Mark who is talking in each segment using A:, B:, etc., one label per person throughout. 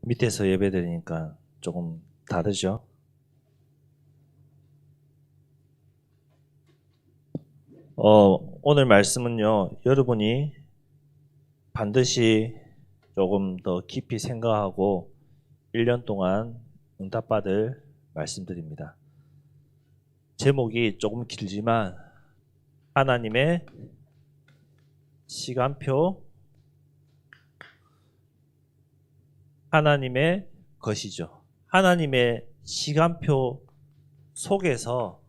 A: 밑에서 예배드리니까 조금 다르죠? 오늘 말씀은요, 여러분이 반드시 조금 더 깊이 생각하고 1년 동안 응답받을 말씀드립니다. 제목이 조금 길지만 하나님의 시간표, 하나님의 것이죠. 하나님의 시간표 속에서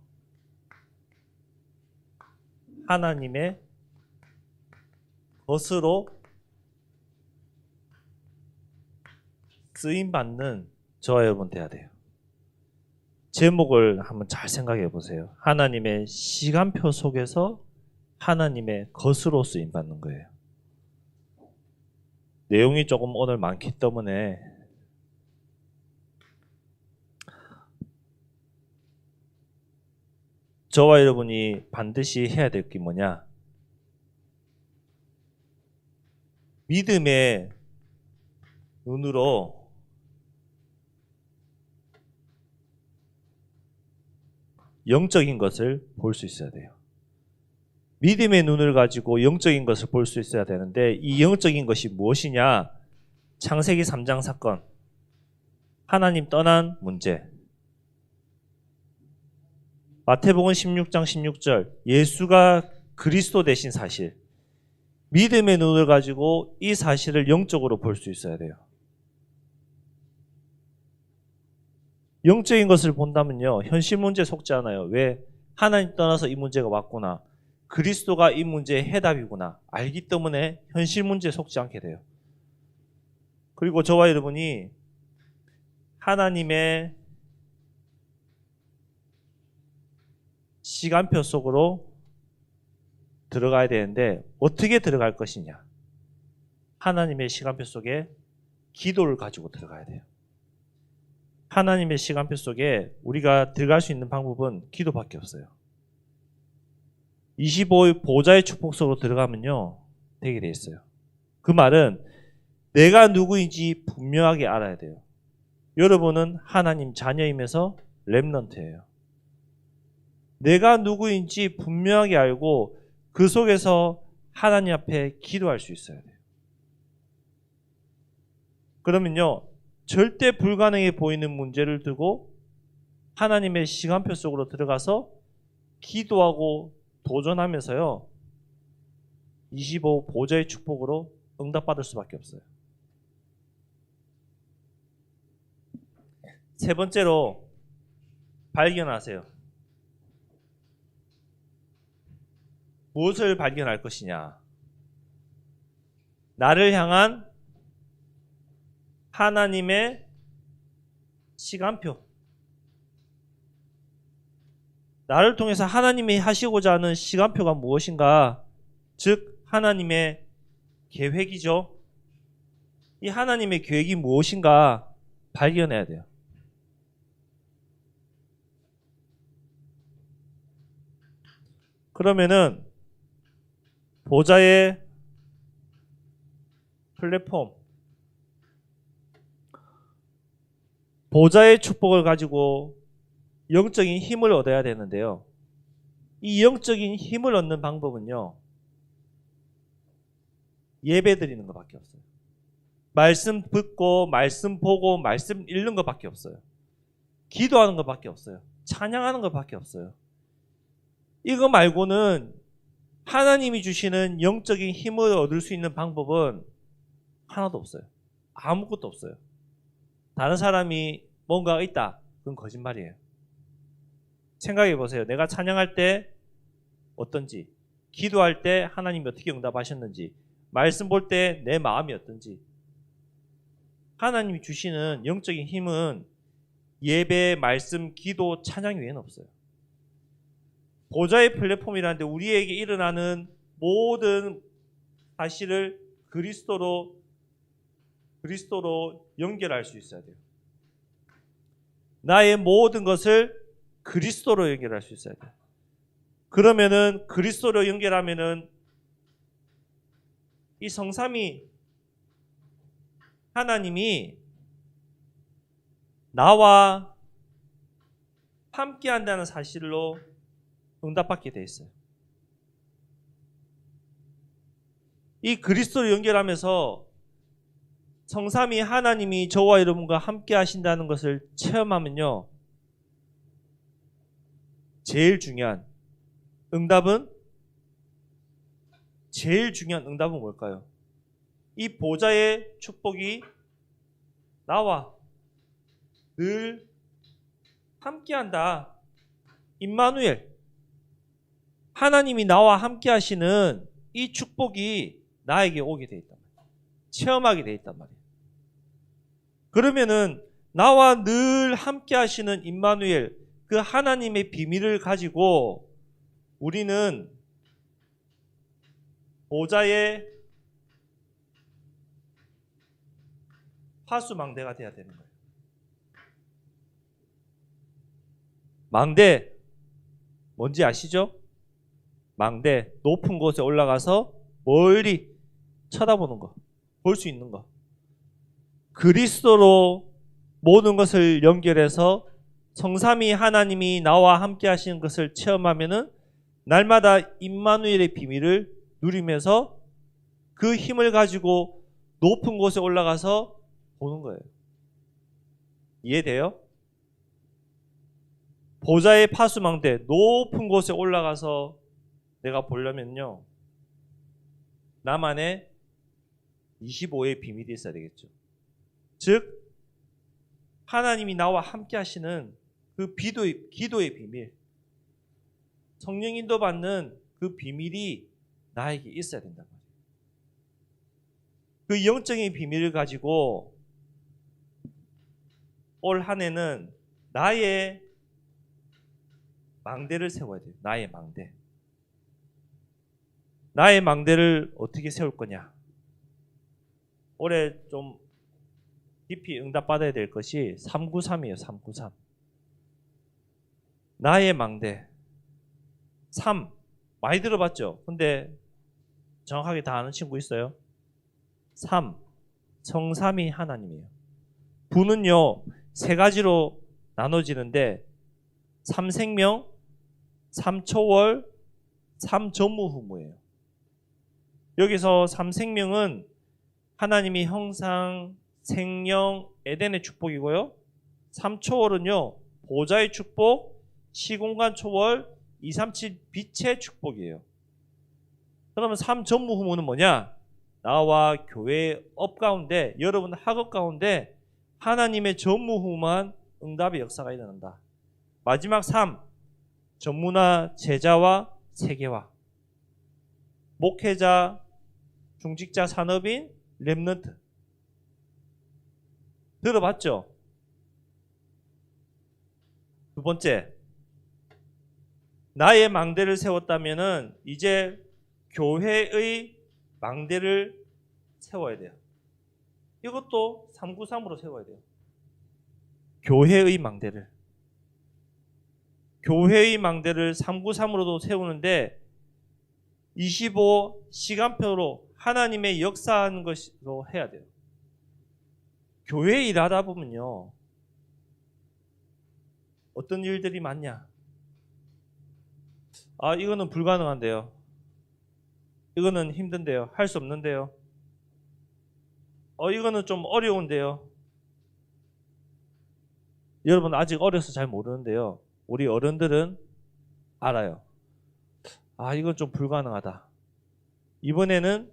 A: 하나님의 것으로 쓰임받는 저와 여러분 돼야 돼요. 제목을 한번 잘 생각해 보세요. 하나님의 시간표 속에서 하나님의 것으로 쓰임받는 거예요. 내용이 조금 오늘 많기 때문에 저와 여러분이 반드시 해야 될 게 뭐냐? 믿음의 눈으로 영적인 것을 볼 수 있어야 돼요. 믿음의 눈을 가지고 영적인 것을 볼 수 있어야 되는데 이 영적인 것이 무엇이냐? 창세기 3장 사건, 하나님 떠난 문제, 마태복음 16장 16절, 예수가 그리스도 되신 사실, 믿음의 눈을 가지고 이 사실을 영적으로 볼 수 있어야 돼요. 영적인 것을 본다면요, 현실 문제에 속지 않아요. 왜? 하나님 떠나서 이 문제가 왔구나. 그리스도가 이 문제의 해답이구나. 알기 때문에 현실 문제에 속지 않게 돼요. 그리고 저와 여러분이 하나님의 시간표 속으로 들어가야 되는데 어떻게 들어갈 것이냐? 하나님의 시간표 속에 기도를 가지고 들어가야 돼요. 하나님의 시간표 속에 우리가 들어갈 수 있는 방법은 기도밖에 없어요. 25일 보좌의 축복 속으로 들어가면요, 되게 돼 있어요. 그 말은 내가 누구인지 분명하게 알아야 돼요. 여러분은 하나님 자녀이면서 렘넌트예요. 내가 누구인지 분명하게 알고 그 속에서 하나님 앞에 기도할 수 있어야 돼요. 그러면요, 절대 불가능해 보이는 문제를 두고 하나님의 시간표 속으로 들어가서 기도하고 도전하면서요, 25 보좌의 축복으로 응답받을 수밖에 없어요. 세 번째로 발견하세요. 무엇을 발견할 것이냐? 나를 향한 하나님의 시간표. 나를 통해서 하나님이 하시고자 하는 시간표가 무엇인가? 즉 하나님의 계획이죠. 이 하나님의 계획이 무엇인가 발견해야 돼요. 그러면은 보좌의 플랫폼, 보좌의 축복을 가지고 영적인 힘을 얻어야 되는데요. 이 영적인 힘을 얻는 방법은요, 예배 드리는 것밖에 없어요. 말씀 듣고 말씀 보고 말씀 읽는 것밖에 없어요. 기도하는 것밖에 없어요. 찬양하는 것밖에 없어요. 이거 말고는 하나님이 주시는 영적인 힘을 얻을 수 있는 방법은 하나도 없어요. 아무것도 없어요. 다른 사람이 뭔가가 있다, 그건 거짓말이에요. 생각해 보세요. 내가 찬양할 때 어떤지, 기도할 때 하나님이 어떻게 응답하셨는지, 말씀 볼 때 내 마음이 어떤지. 하나님이 주시는 영적인 힘은 예배, 말씀, 기도, 찬양 외에는 없어요. 보좌의 플랫폼이라는데 우리에게 일어나는 모든 사실을 그리스도로 연결할 수 있어야 돼요. 나의 모든 것을 그리스도로 연결할 수 있어야 돼요. 그러면은 그리스도로 연결하면은 이 성삼위 하나님이 나와 함께 한다는 사실로 응답받게 돼 있어요. 이 그리스도를 연결하면서 성삼위 하나님이 저와 여러분과 함께 하신다는 것을 체험하면요, 제일 중요한 응답은 뭘까요? 이 보좌의 축복이 나와 늘 함께한다. 임마누엘, 하나님이 나와 함께 하시는 이 축복이 나에게 오게 돼 있단 말이에요. 체험하게 돼 있단 말이에요. 그러면은 나와 늘 함께 하시는 임마누엘, 그 하나님의 비밀을 가지고 우리는 보좌의 파수망대가 돼야 되는 거예요. 망대 뭔지 아시죠? 망대, 높은 곳에 올라가서 멀리 쳐다보는 거, 볼 수 있는 거. 그리스도로 모든 것을 연결해서 성삼위 하나님이 나와 함께 하시는 것을 체험하면은 날마다 임마누엘의 비밀을 누리면서 그 힘을 가지고 높은 곳에 올라가서 보는 거예요. 이해돼요? 보좌의 파수망대, 높은 곳에 올라가서 내가 보려면요, 나만의 25의 비밀이 있어야 되겠죠. 즉 하나님이 나와 함께 하시는 그 기도의 비밀, 성령 인도 받는 그 비밀이 나에게 있어야 된단 말이에요. 그 영적인 비밀을 가지고 올 한 해는 나의 망대를 세워야 돼요. 나의 망대. 나의 망대를 어떻게 세울 거냐? 올해 좀 깊이 응답받아야 될 것이 393이에요. 393. 나의 망대. 3. 많이 들어봤죠? 근데 정확하게 다 아는 친구 있어요? 3. 성삼위 하나님이에요. 부는요, 세 가지로 나눠지는데 3생명, 3초월, 3전무후무예요. 여기서 3생명은 하나님이 형상, 생령, 에덴의 축복이고요. 3초월은요, 보좌의 축복, 시공간 초월, 237 빛의 축복이에요. 그러면 3전무후무는 뭐냐? 나와 교회의 업 가운데, 여러분 학업 가운데 하나님의 전무후무한 응답의 역사가 일어난다. 마지막 3, 전무나 제자와 세계화. 목회자, 중직자, 산업인, 렘넌트. 들어봤죠? 두 번째, 나의 망대를 세웠다면은 이제 교회의 망대를 세워야 돼요. 이것도 393으로 세워야 돼요. 교회의 망대를. 교회의 망대를 393으로도 세우는데 25 시간표로 하나님의 역사하는 것으로 해야 돼요. 교회 일하다 보면요, 어떤 일들이 많냐? 아, 이거는 불가능한데요. 이거는 힘든데요. 할 수 없는데요. 이거는 좀 어려운데요. 여러분 아직 어려서 잘 모르는데요. 우리 어른들은 알아요. 아, 이건 좀 불가능하다. 이번에는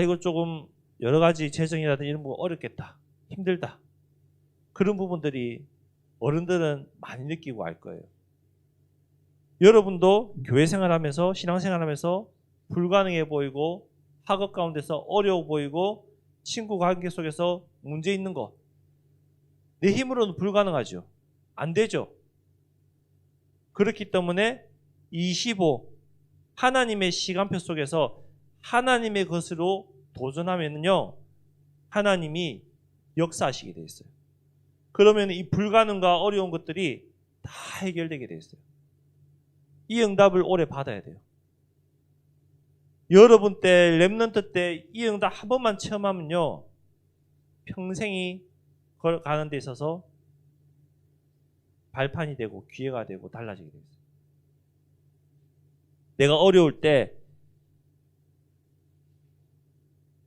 A: 이거 조금 여러 가지 재정이라든지 이런 거 어렵겠다. 힘들다. 그런 부분들이 어른들은 많이 느끼고 알 거예요. 여러분도 교회 생활하면서 신앙생활하면서 불가능해 보이고 학업 가운데서 어려워 보이고 친구 관계 속에서 문제 있는 거, 내 힘으로는 불가능하죠. 안 되죠. 그렇기 때문에 25 하나님의 시간표 속에서 하나님의 것으로 도전하면요, 하나님이 역사하시게 돼 있어요. 그러면 이 불가능과 어려운 것들이 다 해결되게 돼 있어요. 이 응답을 오래 받아야 돼요. 여러분 때, 렘넌트 때 이 응답 한 번만 체험하면요, 평생이 가는 데 있어서 발판이 되고 기회가 되고 달라지게 되겠어요. 내가 어려울 때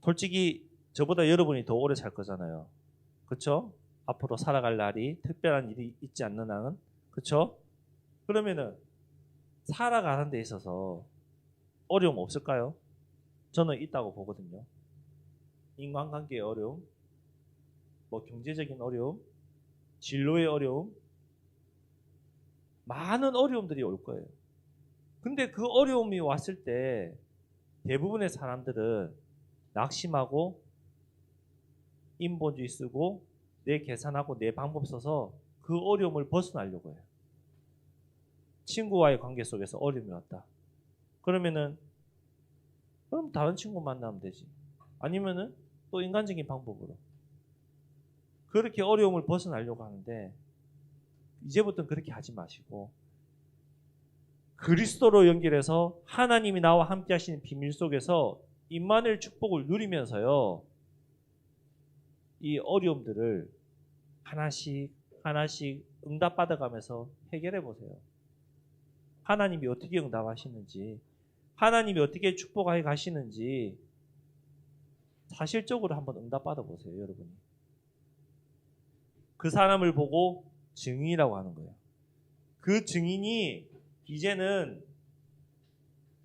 A: 솔직히 저보다 여러분이 더 오래 살 거잖아요. 그렇죠? 앞으로 살아갈 날이 특별한 일이 있지 않는 한은 그렇죠? 그러면은 살아가는 데 있어서 어려움 없을까요? 저는 있다고 보거든요. 인간관계의 어려움, 뭐 경제적인 어려움, 진로의 어려움, 많은 어려움들이 올 거예요. 근데 그 어려움이 왔을 때 대부분의 사람들은 낙심하고 인본주의 쓰고 내 계산하고 내 방법 써서 그 어려움을 벗어나려고 해요. 친구와의 관계 속에서 어려움이 왔다. 그러면은 그럼 다른 친구 만나면 되지. 아니면은 또 인간적인 방법으로. 그렇게 어려움을 벗어나려고 하는데 이제부터는 그렇게 하지 마시고 그리스도로 연결해서 하나님이 나와 함께 하시는 비밀 속에서 임마누엘 축복을 누리면서요. 이 어려움들을 하나씩 하나씩 응답받아가면서 해결해 보세요. 하나님이 어떻게 응답하시는지, 하나님이 어떻게 축복하게 가시는지 사실적으로 한번 응답받아 보세요, 여러분이. 그 사람을 보고 증인이라고 하는 거예요. 그 증인이 이제는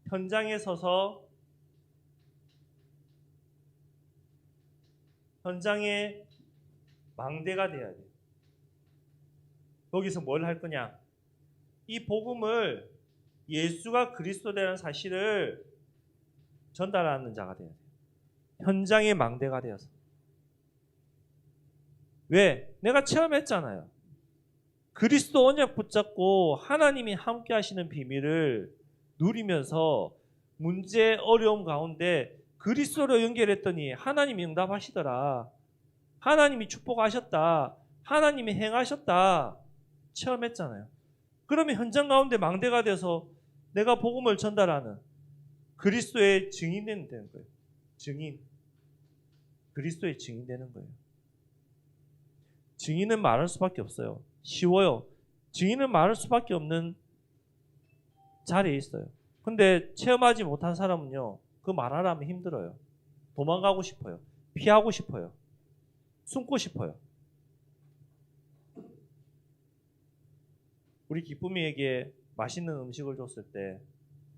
A: 현장에 서서 현장의 망대가 돼야 돼요. 거기서 뭘 할 거냐? 이 복음을 예수가 그리스도라는 사실을 전달하는 자가 돼야 돼요. 현장의 망대가 되어서. 왜? 내가 체험했잖아요. 그리스도 언약 붙잡고 하나님이 함께 하시는 비밀을 누리면서 문제 어려움 가운데 그리스도로 연결했더니 하나님이 응답하시더라. 하나님이 축복하셨다. 하나님이 행하셨다. 체험했잖아요. 그러면 현장 가운데 망대가 돼서 내가 복음을 전달하는 그리스도의 증인 되는 거예요. 증인. 그리스도의 증인 되는 거예요. 증인은 말할 수밖에 없어요. 쉬워요. 증인은 말할 수밖에 없는 자리에 있어요. 근데 체험하지 못한 사람은요. 그 말하라면 힘들어요. 도망가고 싶어요. 피하고 싶어요. 숨고 싶어요. 우리 기쁨이에게 맛있는 음식을 줬을 때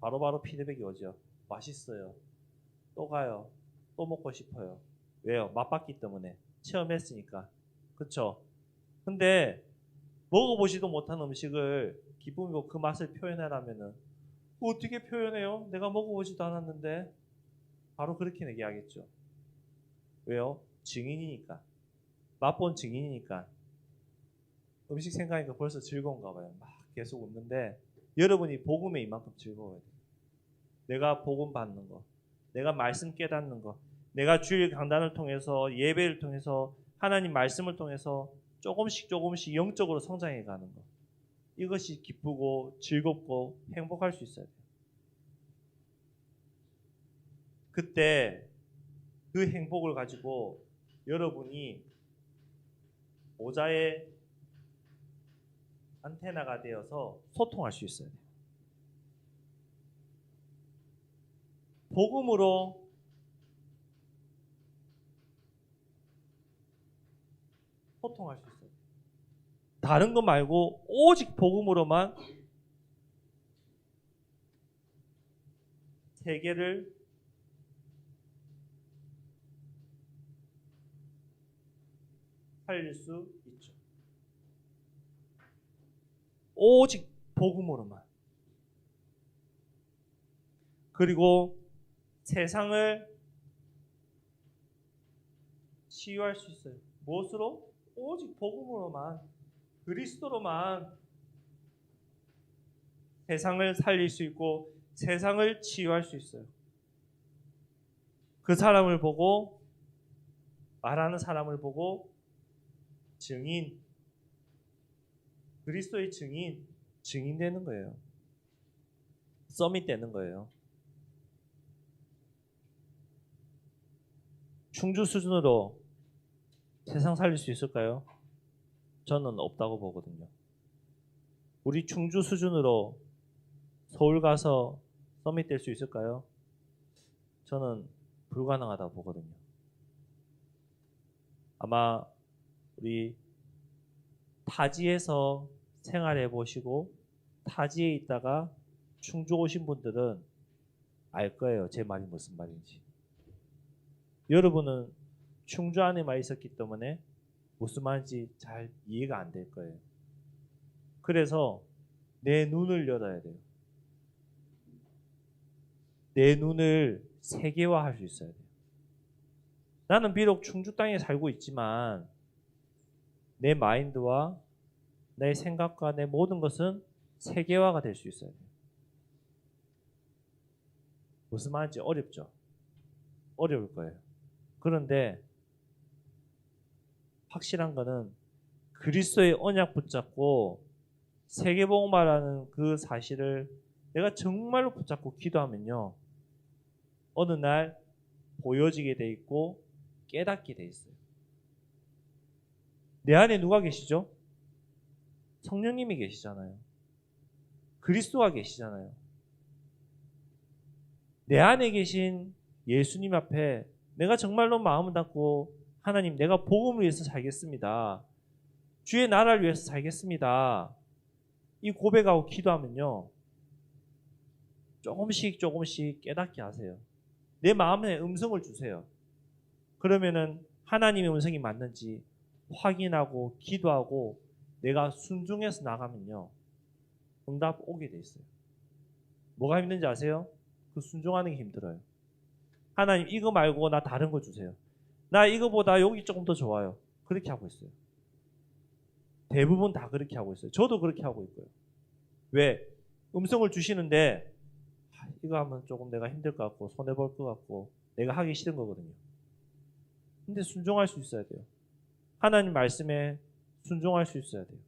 A: 바로바로 피드백이 오죠. 맛있어요. 또 가요. 또 먹고 싶어요. 왜요? 맛봤기 때문에. 체험했으니까. 그쵸? 근데 먹어보지도 못한 음식을 기쁨이고 그 맛을 표현하라면은 어떻게 표현해요? 내가 먹어보지도 않았는데. 바로 그렇게 얘기하겠죠. 왜요? 증인이니까. 맛본 증인이니까. 음식 생각하니까 벌써 즐거운가 봐요. 막 계속 웃는데 여러분이 복음에 이만큼 즐거워야 돼요. 내가 복음 받는 거, 내가 말씀 깨닫는 거, 내가 주일 강단을 통해서 예배를 통해서 하나님 말씀을 통해서 조금씩 영적으로 성장해 가는 거. 이것이 기쁘고 즐겁고 행복할 수 있어야 돼요. 그때 그 행복을 가지고 여러분이 모자의 안테나가 되어서 소통할 수 있어야 돼요. 복음으로 소통할 수 있어요. 다른 거 말고 오직 복음으로만 세계를 살릴 수 있죠. 오직 복음으로만. 그리고 세상을 치유할 수 있어요. 무엇으로? 오직 복음으로만, 그리스도로만 세상을 살릴 수 있고 세상을 치유할 수 있어요. 그 사람을 보고, 말하는 사람을 보고 증인, 그리스도의 증인 되는 거예요. 서밋 되는 거예요. 충주 수준으로 세상 살릴 수 있을까요? 저는 없다고 보거든요. 우리 충주 수준으로 서울 가서 서밋 될 수 있을까요? 저는 불가능하다고 보거든요. 아마 우리 타지에서 생활해 보시고 타지에 있다가 충주 오신 분들은 알 거예요. 제 말이 무슨 말인지. 여러분은 충주 안에만 있었기 때문에 무슨 말인지 잘 이해가 안 될 거예요. 그래서 내 눈을 열어야 돼요. 내 눈을 세계화할 수 있어야 돼요. 나는 비록 충주 땅에 살고 있지만 내 마인드와 내 생각과 내 모든 것은 세계화가 될 수 있어야 돼요. 무슨 말인지 어렵죠? 어려울 거예요. 그런데 확실한 거는 그리스도의 언약 붙잡고 세계복음화라는 그 사실을 내가 정말로 붙잡고 기도하면요. 어느 날 보여지게 돼 있고 깨닫게 돼 있어요. 내 안에 누가 계시죠? 성령님이 계시잖아요. 그리스도가 계시잖아요. 내 안에 계신 예수님 앞에 내가 정말로 마음을 닫고 하나님 내가 복음을 위해서 살겠습니다. 주의 나라를 위해서 살겠습니다. 이 고백하고 기도하면요. 조금씩 깨닫게 하세요. 내 마음에 음성을 주세요. 그러면은 하나님의 음성이 맞는지 확인하고 기도하고 내가 순종해서 나가면요. 응답 오게 돼 있어요. 뭐가 힘든지 아세요? 그 순종하는 게 힘들어요. 하나님 이거 말고 나 다른 거 주세요. 나 이거보다 여기 조금 더 좋아요. 그렇게 하고 있어요. 대부분 다 그렇게 하고 있어요. 저도 그렇게 하고 있고요. 왜? 음성을 주시는데 이거 하면 조금 내가 힘들 것 같고 손해볼 것 같고 내가 하기 싫은 거거든요. 근데 순종할 수 있어야 돼요. 하나님 말씀에 순종할 수 있어야 돼요.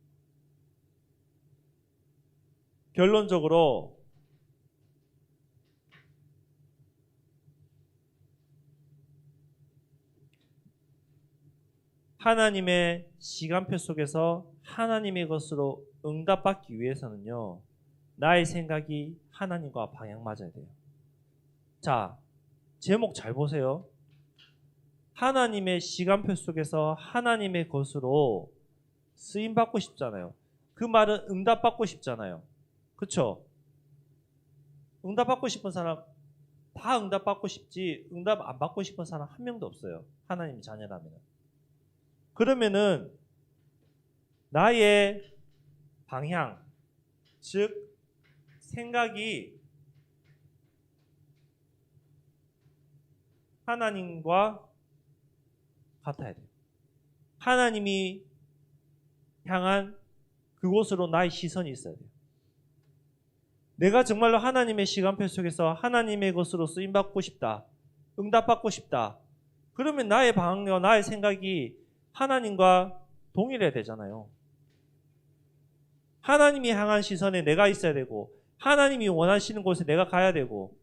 A: 결론적으로 하나님의 시간표 속에서 하나님의 것으로 응답받기 위해서는요. 나의 생각이 하나님과 방향 맞아야 돼요. 자, 제목 잘 보세요. 하나님의 시간표 속에서 하나님의 것으로 쓰임받고 싶잖아요. 그 말은 응답받고 싶잖아요. 그렇죠? 응답받고 싶은 사람 다 응답받고 싶지 응답 안 받고 싶은 사람 한 명도 없어요. 하나님 자녀라면. 그러면은 나의 방향, 즉 생각이 하나님과 같아야 돼요. 하나님이 향한 그곳으로 나의 시선이 있어야 돼요. 내가 정말로 하나님의 시간표 속에서 하나님의 것으로 쓰임받고 싶다. 응답받고 싶다. 그러면 나의 방향과 나의 생각이 하나님과 동일해야 되잖아요. 하나님이 향한 시선에 내가 있어야 되고 하나님이 원하시는 곳에 내가 가야 되고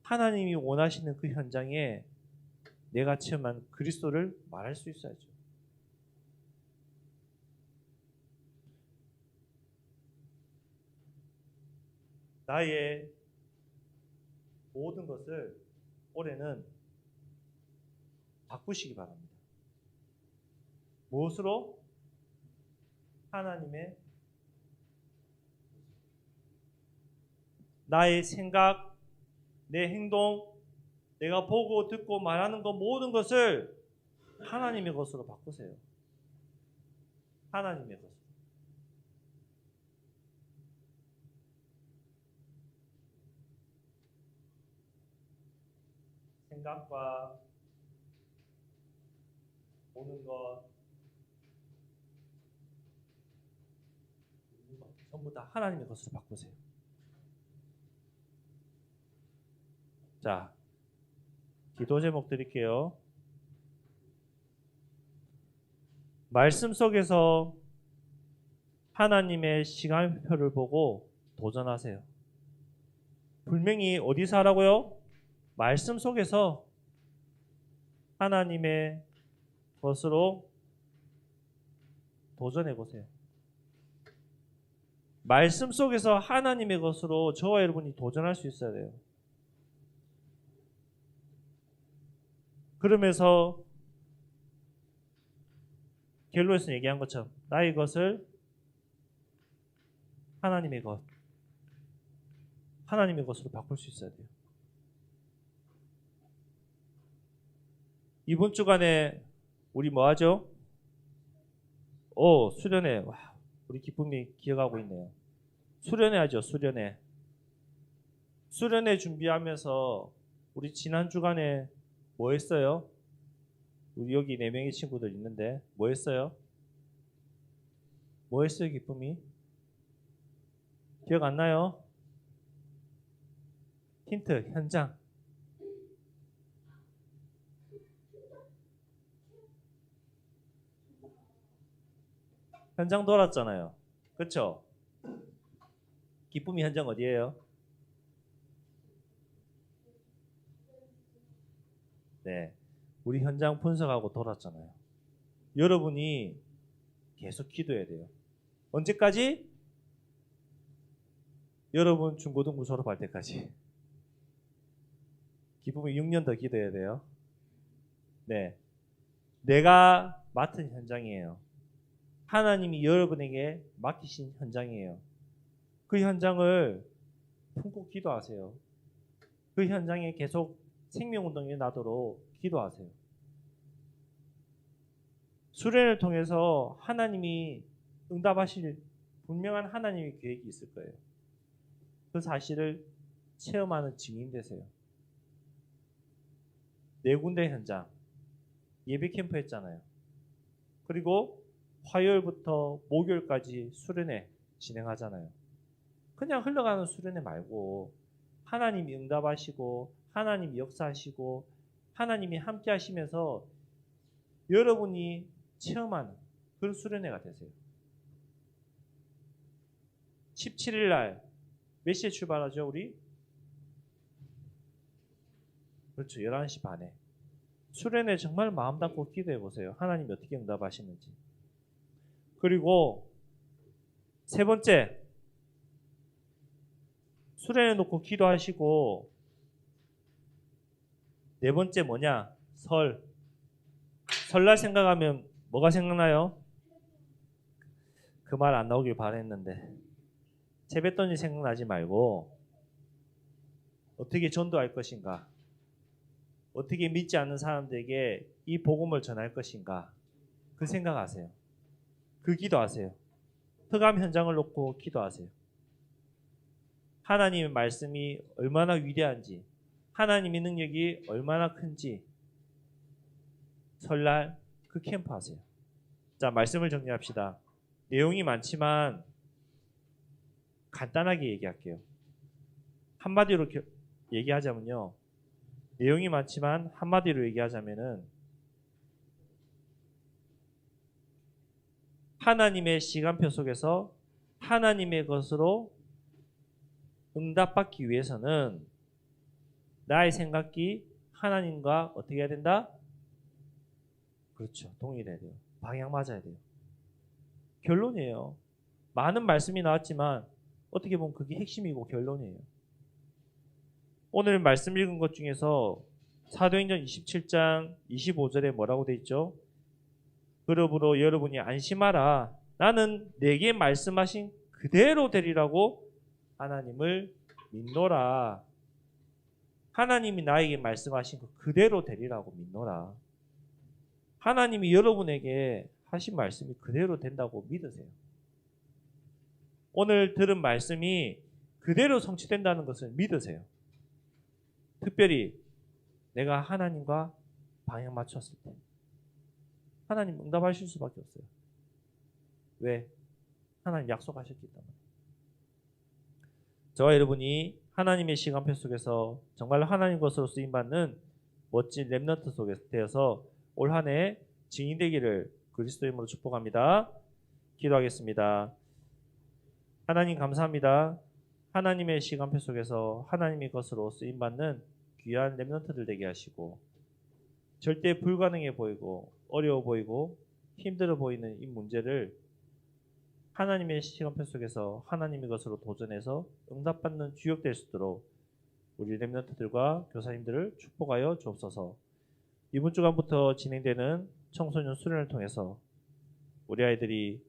A: 하나님이 원하시는 그 현장에 내가 체험한 그리스도를 말할 수 있어야죠. 나의 모든 것을 올해는 바꾸시기 바랍니다. 무엇으로? 하나님의 나의 생각, 내 행동, 내가 보고 듣고 말하는 것 모든 것을 하나님의 것으로 바꾸세요. 하나님의 것으로. 생각과 보는 것 전부 다 하나님의 것으로 바꾸세요. 자, 기도 제목 드릴게요. 말씀 속에서 하나님의 시간표를 보고 도전하세요. 분명히 어디서 하라고요? 말씀 속에서 하나님의 것으로 도전해 보세요. 말씀 속에서 하나님의 것으로 저와 여러분이 도전할 수 있어야 돼요. 그러면서 결론에서 얘기한 것처럼 나의 것을 하나님의 것으로 바꿀 수 있어야 돼요. 이번 주간에 우리 뭐 하죠? 수련회. 와, 우리 기쁨이 기억하고 있네요. 수련회 하죠, 수련회. 수련회 준비하면서 우리 지난 주간에 뭐 했어요? 우리 여기 4명의 친구들 있는데 뭐 했어요? 뭐 했어요, 기쁨이? 기억 안 나요? 힌트, 현장. 현장 돌았잖아요. 그렇죠? 기쁨이 현장 어디예요? 네, 우리 현장 분석하고 돌았잖아요. 여러분이 계속 기도해야 돼요. 언제까지? 여러분 중고등부 졸업할 때까지. 기쁨이 6년 더 기도해야 돼요. 네, 내가 맡은 현장이에요. 하나님이 여러분에게 맡기신 현장이에요. 그 현장을 품고 기도하세요. 그 현장에 계속 생명운동이 나도록 기도하세요. 수련을 통해서 하나님이 응답하실 분명한 하나님의 계획이 있을 거예요. 그 사실을 체험하는 증인 되세요. 4군데 현장 예배 캠프 했잖아요. 그리고 화요일부터 목요일까지 수련회 진행하잖아요. 그냥 흘러가는 수련회 말고 하나님이 응답하시고 하나님이 역사하시고 하나님이 함께 하시면서 여러분이 체험하는 그런 수련회가 되세요. 17일 날 몇 시에 출발하죠, 우리? 그렇죠, 11시 반에. 수련회 정말 마음 담고 기도해 보세요. 하나님이 어떻게 응답하시는지. 그리고 세 번째, 수련회 놓고 기도하시고, 네 번째 뭐냐? 설날 생각하면 뭐가 생각나요? 그 말 안 나오길 바랬는데 세뱃돈이 생각나지 말고 어떻게 전도할 것인가, 어떻게 믿지 않는 사람들에게 이 복음을 전할 것인가, 그 생각하세요. 그 기도하세요. 흑암 현장을 놓고 기도하세요. 하나님의 말씀이 얼마나 위대한지, 하나님의 능력이 얼마나 큰지 설날 그 캠프 하세요. 자, 말씀을 정리합시다. 내용이 많지만 간단하게 얘기할게요. 한마디로 얘기하자면요. 내용이 많지만 한마디로 얘기하자면은 하나님의 시간표 속에서 하나님의 것으로 응답받기 위해서는 나의 생각이 하나님과 어떻게 해야 된다? 그렇죠. 동일해야 돼요. 방향 맞아야 돼요. 결론이에요. 많은 말씀이 나왔지만 어떻게 보면 그게 핵심이고 결론이에요. 오늘 말씀 읽은 것 중에서 사도행전 27장 25절에 뭐라고 돼 있죠? 그러므로 여러분이 안심하라. 나는 내게 말씀하신 그대로 되리라고 하나님을 믿노라. 하나님이 나에게 말씀하신 그 그대로 되리라고 믿노라. 하나님이 여러분에게 하신 말씀이 그대로 된다고 믿으세요. 오늘 들은 말씀이 그대로 성취된다는 것을 믿으세요. 특별히 내가 하나님과 방향 맞췄을 때 하나님 응답하실 수밖에 없어요. 왜? 하나님 약속하셨기 때문에. 저와 여러분이 하나님의 시간표 속에서 정말 하나님 것으로 쓰임받는 멋진 렘넌트 속에 되어서 올 한 해 증인 되기를 그리스도 이름으로 축복합니다. 기도하겠습니다. 하나님 감사합니다. 하나님의 시간표 속에서 하나님의 것으로 쓰임받는 귀한 렘넌트들 되게 하시고, 절대 불가능해 보이고 어려워 보이고 힘들어 보이는 이 문제를 하나님의 시간표 속에서 하나님의 것으로 도전해서 응답받는 주역될 수 있도록 우리 렘넌트들과 교사님들을 축복하여 주옵소서. 이번 주간부터 진행되는 청소년 수련을 통해서 우리 아이들이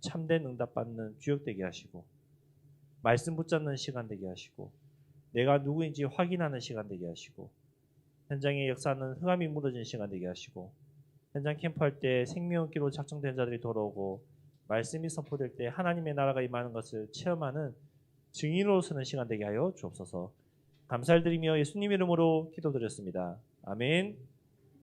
A: 참된 응답받는 주역되게 하시고 말씀 붙잡는 시간 되게 하시고 내가 누구인지 확인하는 시간 되게 하시고 현장의 역사는 흑암이 무너진 시간 되게 하시고 현장 캠프할 때 생명기로 작정된 자들이 돌아오고 말씀이 선포될 때 하나님의 나라가 임하는 것을 체험하는 증인으로 서는 시간 되게 하여 주옵소서. 감사를 드리며 예수님 이름으로 기도드렸습니다. 아멘.